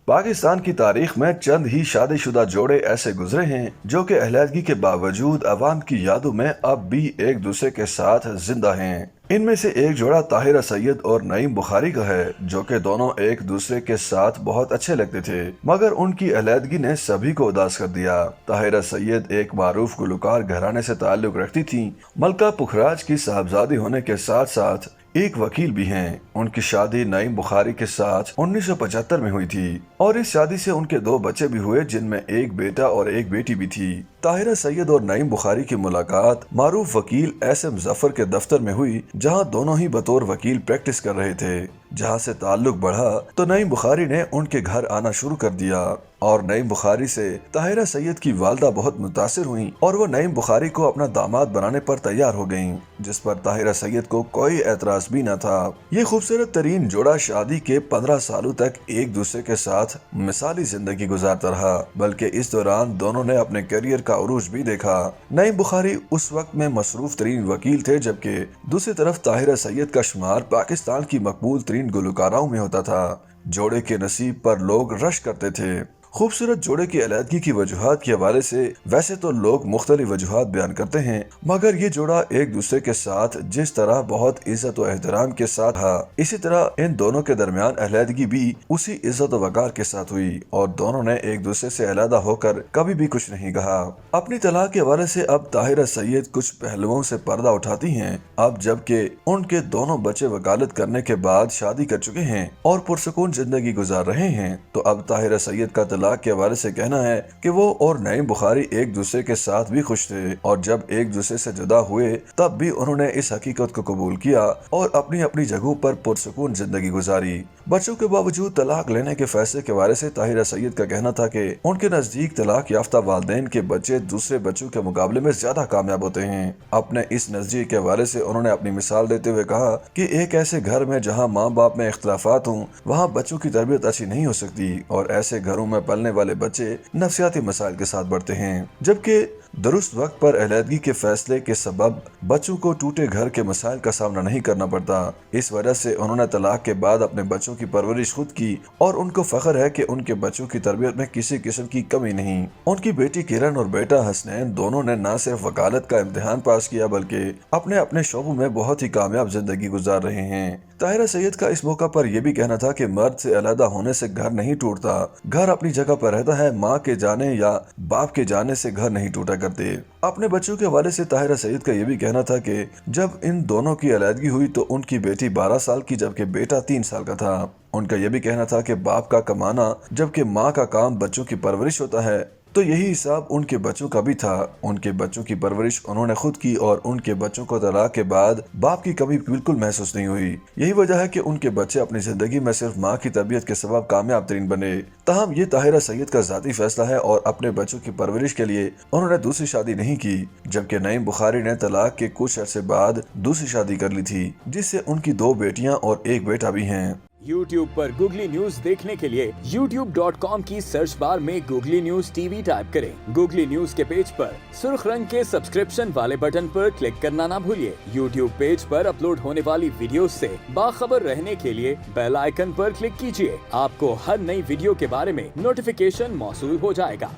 پاکستان کی تاریخ میں چند ہی شادی شدہ جوڑے ایسے گزرے ہیں جو کہ علیحدگی کے باوجود عوام کی یادوں میں اب بھی ایک دوسرے کے ساتھ زندہ ہیں۔ ان میں سے ایک جوڑا طاہرہ سید اور نعیم بخاری کا ہے، جو کہ دونوں ایک دوسرے کے ساتھ بہت اچھے لگتے تھے، مگر ان کی علیحدگی نے سبھی کو اداس کر دیا۔ طاہرہ سید ایک معروف گلوکار گھرانے سے تعلق رکھتی تھیں۔ ملکہ پکھراج کی صاحبزادی ہونے کے ساتھ ساتھ ایک وکیل بھی ہیں۔ ان کی شادی نعیم بخاری کے ساتھ 1975 میں ہوئی تھی اور اس شادی سے ان کے 2 بچے بھی ہوئے، جن میں ایک بیٹا اور ایک بیٹی بھی تھی۔ طاہرہ سید اور نعیم بخاری کی ملاقات معروف وکیل ایس ایم ظفر کے دفتر میں ہوئی، جہاں دونوں ہی بطور وکیل پریکٹس کر رہے تھے۔ جہاں سے تعلق بڑھا تو نعیم بخاری نے ان کے گھر آنا شروع کر دیا اور نعیم بخاری سے طاہرہ سید کی والدہ بہت متاثر ہوئیں اور وہ نعیم بخاری کو اپنا داماد بنانے پر تیار ہو گئیں، جس پر طاہرہ سید کو کوئی اعتراض بھی نہ تھا۔ یہ خوبصورت ترین جوڑا شادی کے 15 سالوں تک ایک دوسرے کے ساتھ مثالی زندگی گزارتا رہا، بلکہ اس دوران دونوں نے اپنے کیریئر کا عروج بھی دیکھا۔ نعیم بخاری اس وقت میں مصروف ترین وکیل تھے، جبکہ دوسری طرف طاہرہ سید کا شمار پاکستان کی مقبول ترین گلوکاراؤں میں ہوتا تھا۔ جوڑے کے نصیب پر لوگ رشک کرتے تھے۔ خوبصورت جوڑے کی علیحدگی کی وجوہات کے حوالے سے ویسے تو لوگ مختلف وجوہات بیان کرتے ہیں، مگر یہ جوڑا ایک دوسرے کے ساتھ جس طرح بہت عزت و احترام کے ساتھ تھا، اسی طرح ان دونوں کے درمیان علیحدگی بھی اسی عزت و وقار کے ساتھ ہوئی اور دونوں نے ایک دوسرے سے علیحدہ ہو کر کبھی بھی کچھ نہیں کہا۔ اپنی طلاق کے حوالے سے اب طاہرہ سید کچھ پہلوؤں سے پردہ اٹھاتی ہیں۔ اب جبکہ ان کے دونوں بچے وکالت کرنے کے بعد شادی کر چکے ہیں اور پرسکون زندگی گزار رہے ہیں، تو اب طاہرہ سید کا طلاق کے حوالے سے کہنا ہے کہ وہ اور نعیم بخاری ایک دوسرے کے ساتھ بھی خوش تھے اور جب ایک دوسرے سے جدا ہوئے تب بھی انہوں نے اس حقیقت کو قبول کیا اور اپنی اپنی جگہوں پر پرسکون زندگی گزاری۔ بچوں کے باوجود طلاق لینے کے فیصلے کے بارے سے طاہرہ سید کا کہنا تھا کہ ان کے نزدیک طلاق یافتہ والدین کے بچے دوسرے بچوں کے مقابلے میں زیادہ کامیاب ہوتے ہیں۔ اپنے اس نظریے کے حوالے سے انہوں نے اپنی مثال دیتے ہوئے کہا کہ ایک ایسے گھر میں جہاں ماں باپ میں اختلافات ہوں، وہاں بچوں کی تربیت اچھی نہیں ہو سکتی اور ایسے گھروں میں پلنے والے بچے نفسیاتی مسائل کے ساتھ بڑھتے ہیں، جبکہ درست وقت پر علیحدگی کے فیصلے کے سبب بچوں کو ٹوٹے گھر کے مسائل کا سامنا نہیں کرنا پڑتا۔ اس وجہ سے انہوں نے طلاق کے بعد اپنے بچوں کی پرورش خود کی اور ان کو فخر ہے کہ ان کے بچوں کی تربیت میں کسی قسم کی کمی نہیں۔ ان کی بیٹی کرن اور بیٹا حسنین دونوں نے نہ صرف وکالت کا امتحان پاس کیا بلکہ اپنے اپنے شعبوں میں بہت ہی کامیاب زندگی گزار رہے ہیں۔ طاہرہ سید کا اس موقع پر یہ بھی کہنا تھا کہ مرد سے علیحدہ ہونے سے گھر نہیں ٹوٹتا، گھر اپنی جگہ پر رہتا ہے، ماں کے جانے یا باپ کے جانے سے گھر نہیں ٹوٹا کرتے۔ اپنے بچوں کے حوالے سے طاہرہ سید کا یہ بھی کہنا تھا کہ جب ان دونوں کی علیحدگی ہوئی تو ان کی بیٹی 12 سال کی جبکہ بیٹا 3 سال کا تھا۔ ان کا یہ بھی کہنا تھا کہ باپ کا کمانا جبکہ ماں کا کام بچوں کی پرورش ہوتا ہے، تو یہی حساب ان کے بچوں کا بھی تھا۔ ان کے بچوں کی پرورش انہوں نے خود کی اور ان کے بچوں کو طلاق کے بعد باپ کی کمی بالکل محسوس نہیں ہوئی۔ یہی وجہ ہے کہ ان کے بچے اپنی زندگی میں صرف ماں کی تربیت کے سبب کامیاب ترین بنے۔ تاہم یہ طاہرہ سید کا ذاتی فیصلہ ہے اور اپنے بچوں کی پرورش کے لیے انہوں نے دوسری شادی نہیں کی، جبکہ نعیم بخاری نے طلاق کے کچھ عرصے بعد دوسری شادی کر لی تھی، جس سے ان کی 2 بیٹیاں اور ایک بیٹا بھی ہیں۔ YouTube پر گوگلی نیوز دیکھنے کے لیے youtube.com کی سرچ بار میں googly news T V type کریں۔ گوگلی نیوز کے پیج پر سرخ رنگ کے سبسکرپشن والے بٹن پر کلک کرنا نہ بھولیے۔ YouTube پیج پر اپلوڈ ہونے والی ویڈیوز سے باخبر رہنے کے لیے بیل آئیکن پر کلک کیجیے۔ آپ کو ہر نئی ویڈیو کے بارے میں نوٹیفیکیشن موصول ہو جائے گا۔